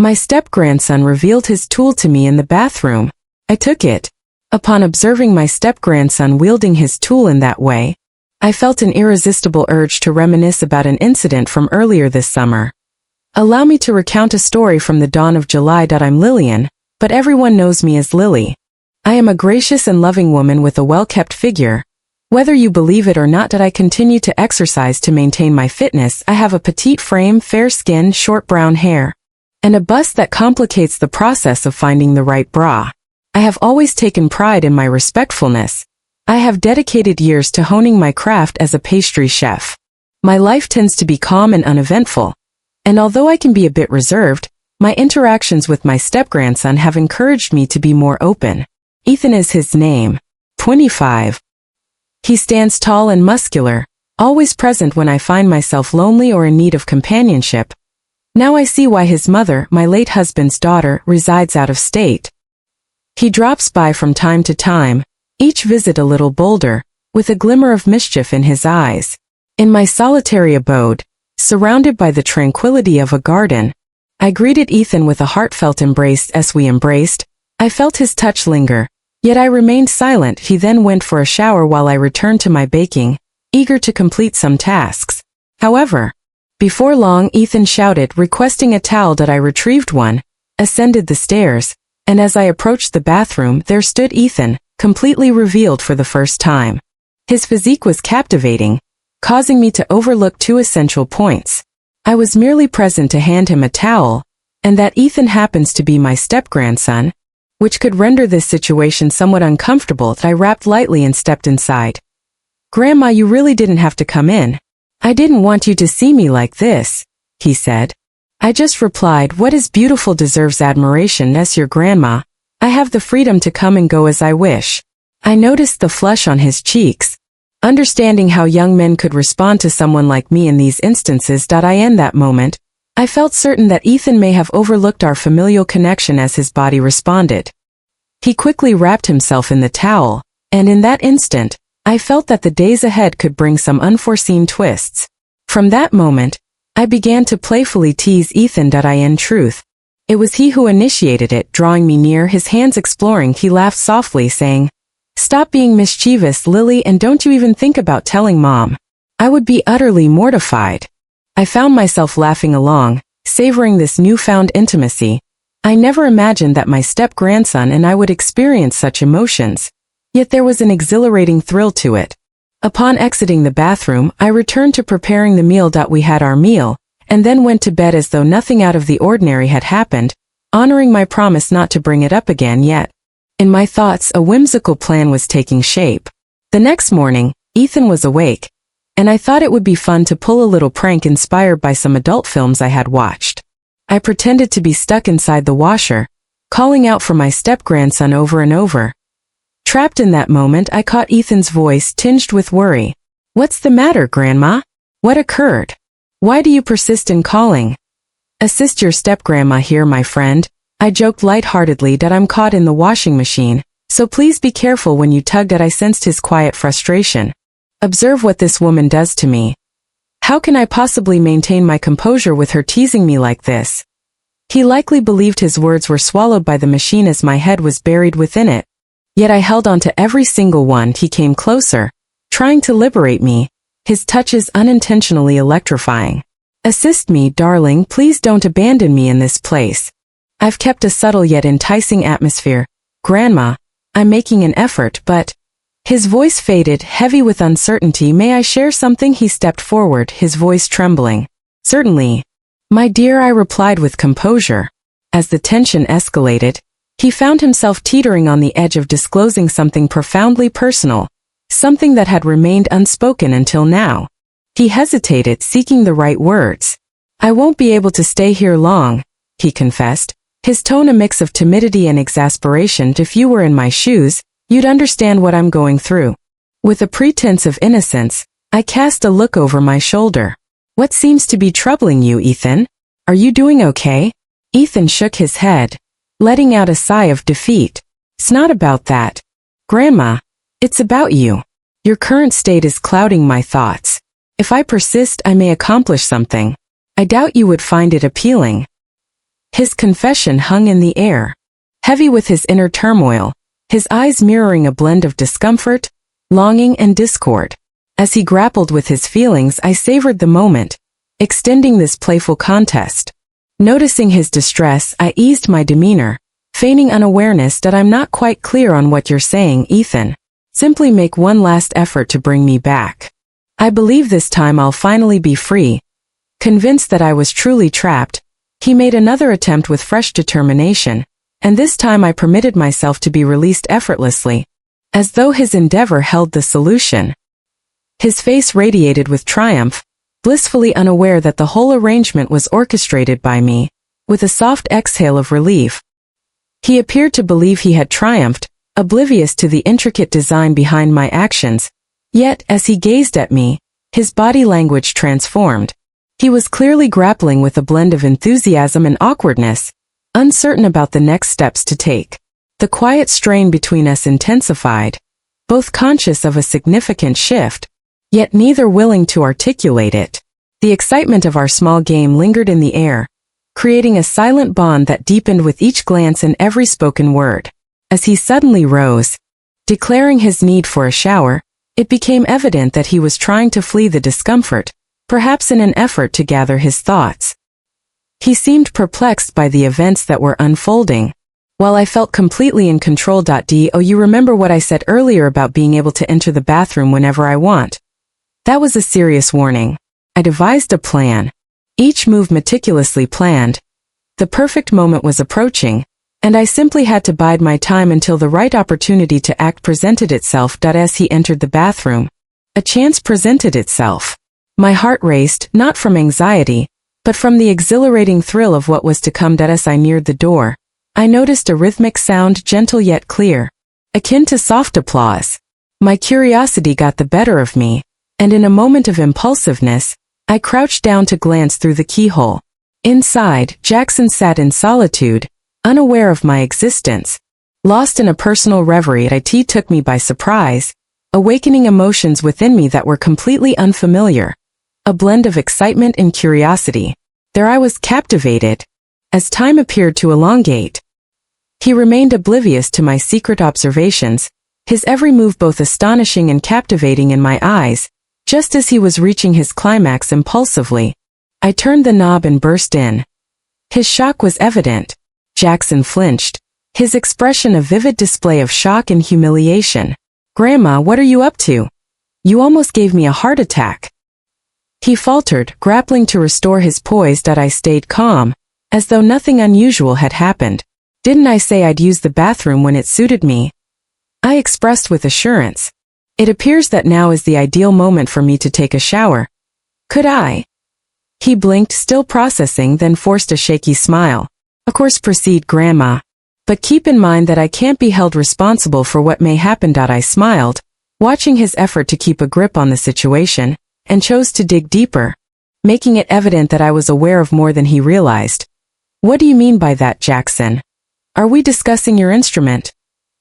My step-grandson revealed his tool to me in the bathroom. I took it. Upon observing my step-grandson wielding his tool in that way, I felt an irresistible urge to reminisce about an incident from earlier this summer. Allow me to recount a story from the dawn of July. I'm Lillian, but everyone knows me as Lily. I am a gracious and loving woman with a well-kept figure. Whether you believe it or not, I continue to exercise to maintain my fitness. I have a petite frame, fair skin, short brown hair, and a bust that complicates the process of finding the right bra. I have always taken pride in my respectfulness. I have dedicated years to honing my craft as a pastry chef. My life tends to be calm and uneventful, and although I can be a bit reserved, my interactions with my step-grandson have encouraged me to be more open. Ethan is his name. 25. He stands tall and muscular, always present when I find myself lonely or in need of companionship. Now I see why his mother, my late husband's daughter, resides out of state. He drops by from time to time, each visit a little bolder, with a glimmer of mischief in his eyes. In my solitary abode, surrounded by the tranquility of a garden, I greeted Ethan with a heartfelt embrace. As we embraced, I felt his touch linger, yet I remained silent. He then went for a shower while I returned to my baking, eager to complete some tasks. However, before long Ethan shouted, requesting a towel. I retrieved one, ascended the stairs, and as I approached the bathroom, there stood Ethan, completely revealed for the first time. His physique was captivating, causing me to overlook two essential points. I was merely present to hand him a towel, and that Ethan happens to be my step-grandson, which could render this situation somewhat uncomfortable. I rapped lightly and stepped inside. "Grandma, you really didn't have to come in. I didn't want you to see me like this," he said. I just replied, "What is beautiful deserves admiration. As your grandma, I have the freedom to come and go as I wish." I noticed the flush on his cheeks, understanding how young men could respond to someone like me in these instances. In that moment, I felt certain that Ethan may have overlooked our familial connection as his body responded. He quickly wrapped himself in the towel, and in that instant, I felt that the days ahead could bring some unforeseen twists. From that moment, I began to playfully tease Ethan. In truth, it was he who initiated it, drawing me near, his hands exploring. He laughed softly, saying, "Stop being mischievous, Lily, and don't you even think about telling Mom. I would be utterly mortified." I found myself laughing along, savoring this newfound intimacy. I never imagined that my step-grandson and I would experience such emotions, yet there was an exhilarating thrill to it. Upon exiting the bathroom, I returned to preparing the meal. We had our meal, and then went to bed as though nothing out of the ordinary had happened, honoring my promise not to bring it up again yet. In my thoughts, a whimsical plan was taking shape. The next morning, Ethan was awake, and I thought it would be fun to pull a little prank inspired by some adult films I had watched. I pretended to be stuck inside the washer, calling out for my step-grandson over and over. Trapped in that moment, I caught Ethan's voice tinged with worry. "What's the matter, Grandma? What occurred? Why do you persist in calling?" "Assist your step-grandma here, my friend," I joked lightheartedly. "I'm caught in the washing machine, so please be careful when you tug." I sensed his quiet frustration. Observe what this woman does to me. How can I possibly maintain my composure with her teasing me like this? He likely believed his words were swallowed by the machine as my head was buried within it. Yet I held on to every single one. He came closer, trying to liberate me, his touches unintentionally electrifying. "Assist me, darling, please don't abandon me in this place. I've kept a subtle yet enticing atmosphere. Grandma, I'm making an effort, but..." His voice faded, heavy with uncertainty. "May I share something?" He stepped forward, his voice trembling. "Certainly, my dear," I replied with composure. As the tension escalated, he found himself teetering on the edge of disclosing something profoundly personal, something that had remained unspoken until now. He hesitated, seeking the right words. "I won't be able to stay here long," he confessed, his tone a mix of timidity and exasperation. "If you were in my shoes, you'd understand what I'm going through." With a pretense of innocence, I cast a look over my shoulder. "What seems to be troubling you, Ethan? Are you doing okay?" Ethan shook his head, letting out a sigh of defeat. "It's not about that, Grandma. It's about you. Your current state is clouding my thoughts. If I persist, I may accomplish something. I doubt you would find it appealing." His confession hung in the air, heavy with his inner turmoil, his eyes mirroring a blend of discomfort, longing, and discord. As he grappled with his feelings, I savored the moment, extending this playful contest. Noticing his distress, I eased my demeanor, feigning unawareness that I'm not quite clear on what you're saying, Ethan. Simply make one last effort to bring me back. I believe this time I'll finally be free. Convinced that I was truly trapped, he made another attempt with fresh determination, and this time I permitted myself to be released effortlessly, as though his endeavor held the solution. His face radiated with triumph, blissfully unaware that the whole arrangement was orchestrated by me. With a soft exhale of relief, he appeared to believe he had triumphed, oblivious to the intricate design behind my actions. Yet, as he gazed at me, his body language transformed. He was clearly grappling with a blend of enthusiasm and awkwardness, uncertain about the next steps to take. The quiet strain between us intensified, both conscious of a significant shift, yet neither willing to articulate it. The excitement of our small game lingered in the air, creating a silent bond that deepened with each glance and every spoken word. As he suddenly rose, declaring his need for a shower, it became evident that he was trying to flee the discomfort, perhaps in an effort to gather his thoughts. He seemed perplexed by the events that were unfolding, while I felt completely in control. Do you remember what I said earlier about being able to enter the bathroom whenever I want? That was a serious warning. I devised a plan, each move meticulously planned. The perfect moment was approaching, and I simply had to bide my time until the right opportunity to act presented itself. As he entered the bathroom, a chance presented itself. My heart raced, not from anxiety, but from the exhilarating thrill of what was to come. As I neared the door, I noticed a rhythmic sound, gentle yet clear, akin to soft applause. My curiosity got the better of me, and in a moment of impulsiveness, I crouched down to glance through the keyhole. Inside, Jackson sat in solitude, unaware of my existence. Lost in a personal reverie, it took me by surprise, awakening emotions within me that were completely unfamiliar. A blend of excitement and curiosity. There I was, captivated. As time appeared to elongate, he remained oblivious to my secret observations, his every move both astonishing and captivating in my eyes. Just as he was reaching his climax impulsively, I turned the knob and burst in. His shock was evident. Jackson flinched, his expression a vivid display of shock and humiliation. "Grandma, what are you up to? You almost gave me a heart attack." He faltered, grappling to restore his poise. I stayed calm, as though nothing unusual had happened. "Didn't I say I'd use the bathroom when it suited me?" I expressed with assurance. "It appears that now is the ideal moment for me to take a shower. Could I?" He blinked, still processing, then forced a shaky smile. "Of course, proceed, Grandma. But keep in mind that I can't be held responsible for what may happen." I smiled, watching his effort to keep a grip on the situation, and chose to dig deeper, making it evident that I was aware of more than he realized. "What do you mean by that, Jackson? Are we discussing your instrument?"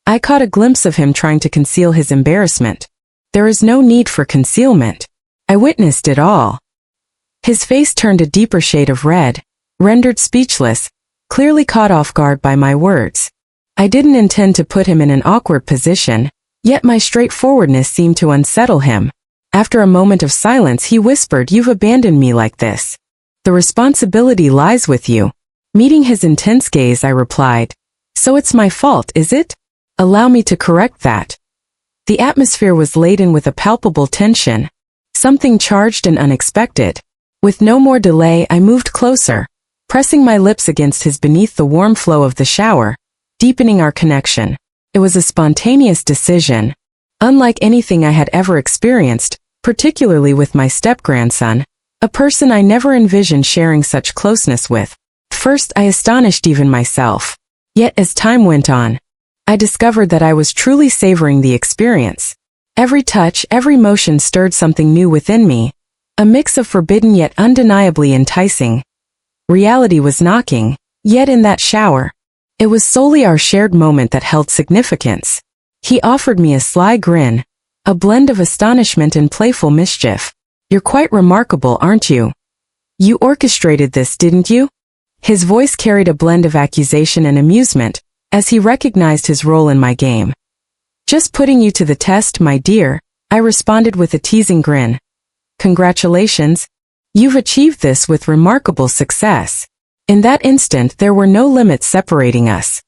I caught a glimpse of him trying to conceal his embarrassment. "There is no need for concealment. I witnessed it all." His face turned a deeper shade of red, rendered speechless, clearly caught off guard by my words. I didn't intend to put him in an awkward position, yet my straightforwardness seemed to unsettle him. After a moment of silence, he whispered, "You've abandoned me like this. The responsibility lies with you." Meeting his intense gaze, I replied, "So it's my fault, is it? Allow me to correct that." The atmosphere was laden with a palpable tension, something charged and unexpected. With no more delay, I moved closer, pressing my lips against his beneath the warm flow of the shower, deepening our connection. It was a spontaneous decision, unlike anything I had ever experienced, particularly with my step-grandson, a person I never envisioned sharing such closeness with. First, I astonished even myself. Yet as time went on, I discovered that I was truly savoring the experience. Every touch, every motion stirred something new within me, a mix of forbidden yet undeniably enticing. Reality was knocking, yet in that shower, it was solely our shared moment that held significance. He offered me a sly grin, a blend of astonishment and playful mischief. "You're quite remarkable, aren't you? You orchestrated this, didn't you?" His voice carried a blend of accusation and amusement, as he recognized his role in my game. "Just putting you to the test, my dear," I responded with a teasing grin. "Congratulations. You've achieved this with remarkable success." In that instant there were no limits separating us.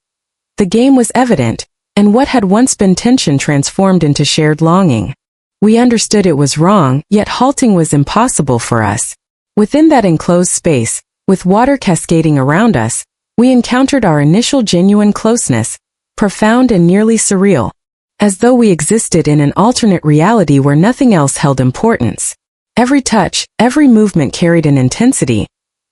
The game was evident, and what had once been tension transformed into shared longing. We understood it was wrong, yet halting was impossible for us. Within that enclosed space, with water cascading around us, we encountered our initial genuine closeness, profound and nearly surreal, as though we existed in an alternate reality where nothing else held importance. Every touch, every movement carried an intensity,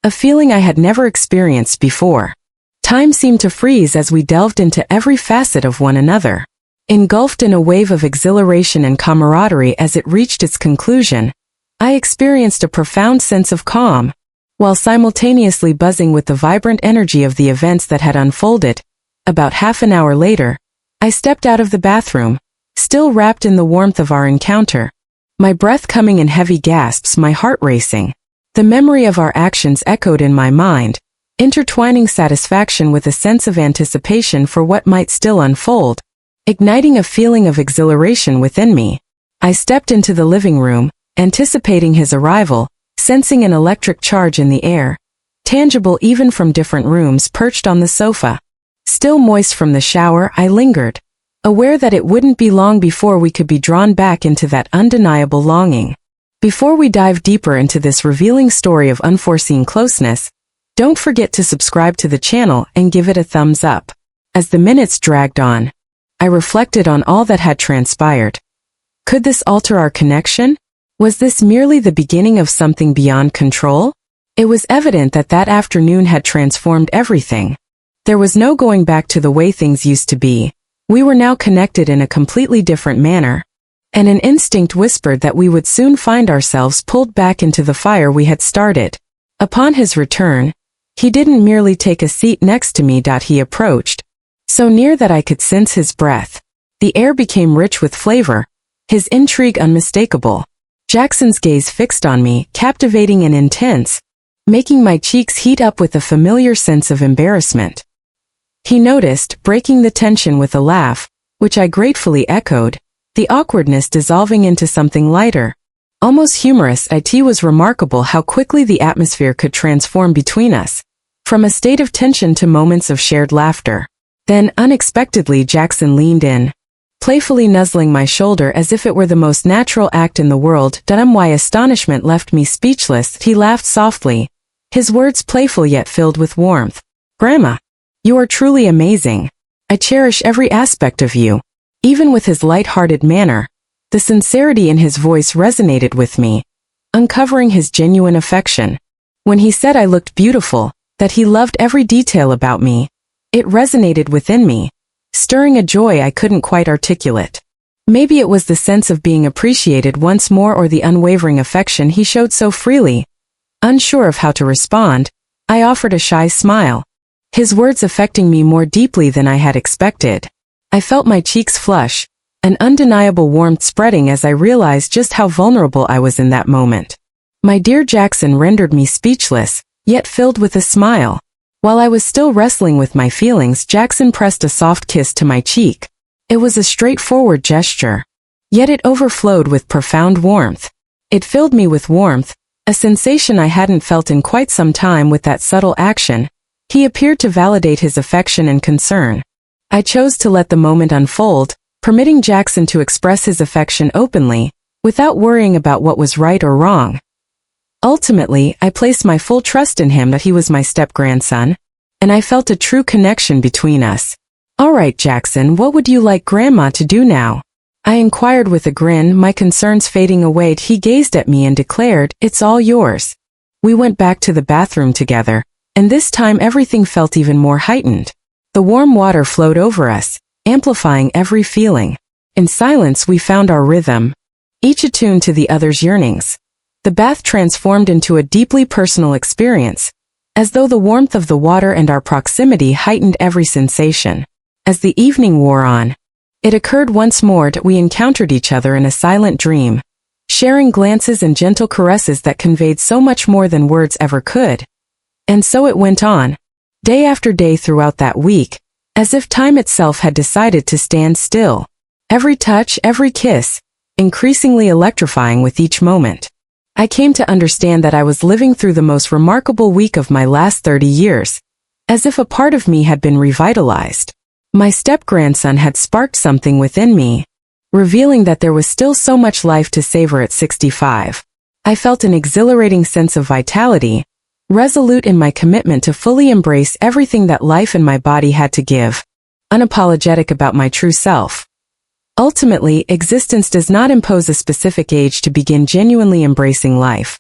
a feeling I had never experienced before. Time seemed to freeze as we delved into every facet of one another. Engulfed in a wave of exhilaration and camaraderie as it reached its conclusion, I experienced a profound sense of calm, while simultaneously buzzing with the vibrant energy of the events that had unfolded. About half an hour later, I stepped out of the bathroom, still wrapped in the warmth of our encounter, my breath coming in heavy gasps, my heart racing. The memory of our actions echoed in my mind, intertwining satisfaction with a sense of anticipation for what might still unfold, igniting a feeling of exhilaration within me. I stepped into the living room, anticipating his arrival, sensing an electric charge in the air, tangible even from different rooms. Perched on the sofa, still moist from the shower, I lingered, aware that it wouldn't be long before we could be drawn back into that undeniable longing. Before we dive deeper into this revealing story of unforeseen closeness, don't forget to subscribe to the channel and give it a thumbs up. As the minutes dragged on, I reflected on all that had transpired. Could this alter our connection? Was this merely the beginning of something beyond control? It was evident that that afternoon had transformed everything. There was no going back to the way things used to be. We were now connected in a completely different manner, and an instinct whispered that we would soon find ourselves pulled back into the fire we had started. Upon his return, he didn't merely take a seat next to me. He approached, so near that I could sense his breath. The air became rich with flavor, his intrigue unmistakable. Jackson's gaze fixed on me, captivating and intense, making my cheeks heat up with a familiar sense of embarrassment. He noticed, breaking the tension with a laugh, which I gratefully echoed, the awkwardness dissolving into something lighter, almost humorous. It was remarkable how quickly the atmosphere could transform between us, from a state of tension to moments of shared laughter. Then, unexpectedly, Jackson leaned in, playfully nuzzling my shoulder as if it were the most natural act in the world. My astonishment left me speechless. He laughed softly, his words playful yet filled with warmth. "Grandma, you are truly amazing. I cherish every aspect of you." Even with his light-hearted manner, the sincerity in his voice resonated with me, uncovering his genuine affection. When he said I looked beautiful, that he loved every detail about me, it resonated within me, stirring a joy I couldn't quite articulate. Maybe it was the sense of being appreciated once more, or the unwavering affection he showed so freely. Unsure of how to respond, I offered a shy smile, his words affecting me more deeply than I had expected. I felt my cheeks flush, an undeniable warmth spreading as I realized just how vulnerable I was in that moment. My dear Jackson rendered me speechless, yet filled with a smile. While I was still wrestling with my feelings, Jackson pressed a soft kiss to my cheek. It was a straightforward gesture, yet it overflowed with profound warmth. It filled me with warmth, a sensation I hadn't felt in quite some time. With that subtle action, he appeared to validate his affection and concern. I chose to let the moment unfold, permitting Jackson to express his affection openly, without worrying about what was right or wrong. Ultimately, I placed my full trust in him that he was my step-grandson, and I felt a true connection between us. "All right, Jackson, what would you like Grandma to do now?" I inquired with a grin, my concerns fading away. He gazed at me and declared, "It's all yours." We went back to the bathroom together, and this time everything felt even more heightened. The warm water flowed over us, amplifying every feeling. In silence we found our rhythm, each attuned to the other's yearnings. The bath transformed into a deeply personal experience, as though the warmth of the water and our proximity heightened every sensation. As the evening wore on, it occurred once more that we encountered each other in a silent dream, sharing glances and gentle caresses that conveyed so much more than words ever could. And so it went on, day after day throughout that week, as if time itself had decided to stand still. Every touch, every kiss, increasingly electrifying with each moment. I came to understand that I was living through the most remarkable week of my last 30 years, as if a part of me had been revitalized. My step-grandson had sparked something within me, revealing that there was still so much life to savor at 65. I felt an exhilarating sense of vitality, resolute in my commitment to fully embrace everything that life and my body had to give, unapologetic about my true self. Ultimately, existence does not impose a specific age to begin genuinely embracing life.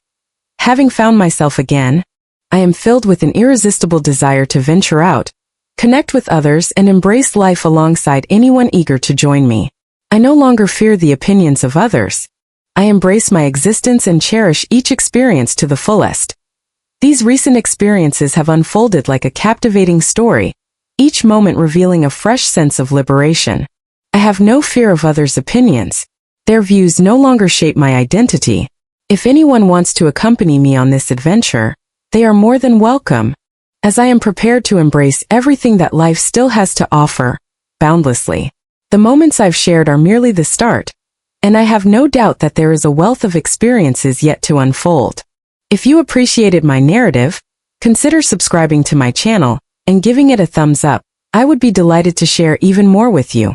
Having found myself again, I am filled with an irresistible desire to venture out, connect with others, and embrace life alongside anyone eager to join me. I no longer fear the opinions of others. I embrace my existence and cherish each experience to the fullest. These recent experiences have unfolded like a captivating story, each moment revealing a fresh sense of liberation. I have no fear of others' opinions. Their views no longer shape my identity. If anyone wants to accompany me on this adventure, they are more than welcome, as I am prepared to embrace everything that life still has to offer, boundlessly. The moments I've shared are merely the start, and I have no doubt that there is a wealth of experiences yet to unfold. If you appreciated my narrative, consider subscribing to my channel and giving it a thumbs up. I would be delighted to share even more with you.